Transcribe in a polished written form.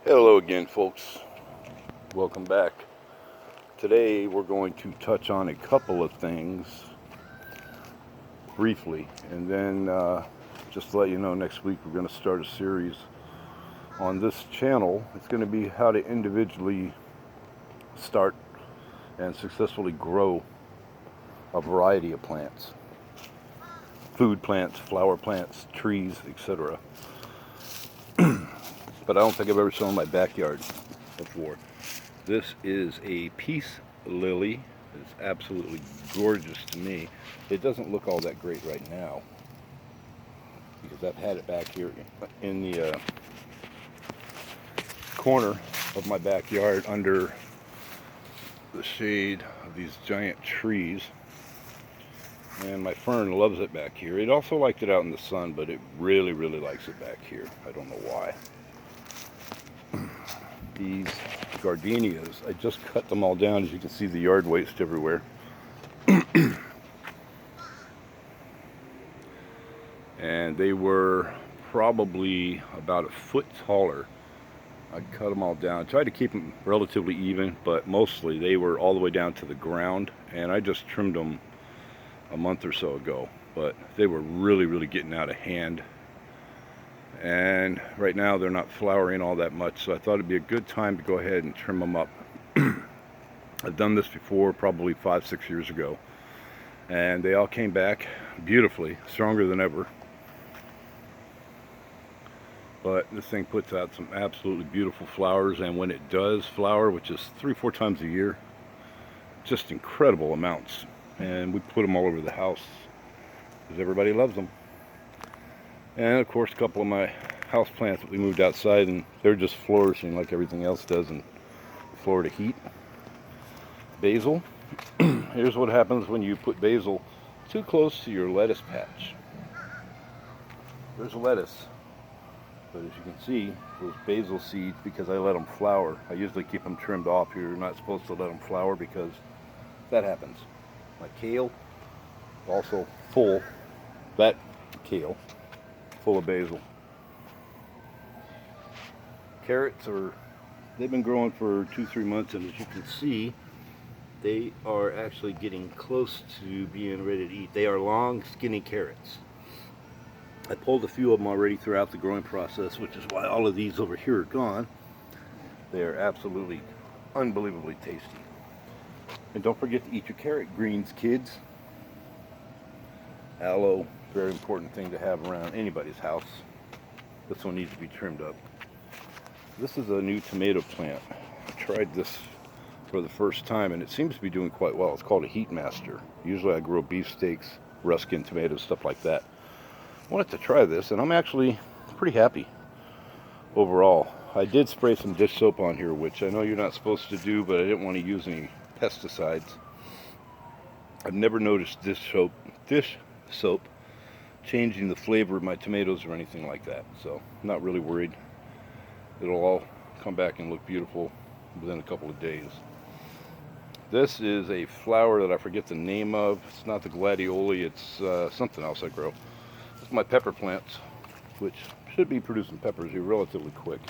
Hello again, folks. Welcome back. Today we're going to touch on a couple of things briefly, and then just to let you know, next week we're going to start a series on this channel. It's going to be how to individually start and successfully grow a variety of plants. Food plants, flower plants, trees, etc. But I don't think I've ever shown my backyard before. This is a peace lily. It's absolutely gorgeous to me. It doesn't look all that great right now because I've had it back here in the corner of my backyard under the shade of these giant trees. And my fern loves it back here. It also liked it out in the sun, but it really likes it back here. I don't know why. These gardenias, I just cut them all down. As you can see, the yard waste everywhere. And they were probably about a foot taller. I cut them all down. I tried to keep them relatively even, but mostly they were all the way down to the ground. And I just trimmed them a month or so ago. But they were really getting out of hand. And right now they're not flowering all that much, so I thought it'd be a good time to go ahead and trim them up. I've done this before, probably 5-6 years ago, and they all came back beautifully, stronger than ever. But this thing puts out some absolutely beautiful flowers, and when it does flower, which is 3-4 times a year, just incredible amounts. And we put them all over the house because everybody loves them. And of course, a couple of my house plants that we moved outside, and they're just flourishing like everything else does in Florida heat. Basil. Here's what happens when you put basil too close to your lettuce patch. There's lettuce, but as you can see, those basil seeds, because I let them flower, I usually keep them trimmed off. You're not supposed to let them flower because that happens. My kale, also full, that kale, full of basil. Carrots they've been growing for 2-3 months, and as you can see, they are actually getting close to being ready to eat. They are long, skinny carrots. I pulled a few of them already throughout the growing process, which is why all of these over here are gone. They are absolutely unbelievably tasty. And don't forget to eat your carrot greens, kids. Aloe, very important thing to have around anybody's house. This one needs to be trimmed up. This is a new tomato plant. I tried this for the first time, and it seems to be doing quite well. It's called a heat master. Usually I grow beefsteaks, Ruskin tomatoes, stuff like that. I wanted to try this, and I'm actually pretty happy overall. I did spray some dish soap on here, which I know you're not supposed to do, but I didn't want to use any pesticides. I've never noticed dish soap changing the flavor of my tomatoes or anything like that, so I'm not really worried. It'll all come back and look beautiful within a couple of days. This is a flower that I forget the name of. It's not the gladioli, it's something else I grow. It's my pepper plants, which should be producing peppers here relatively quick.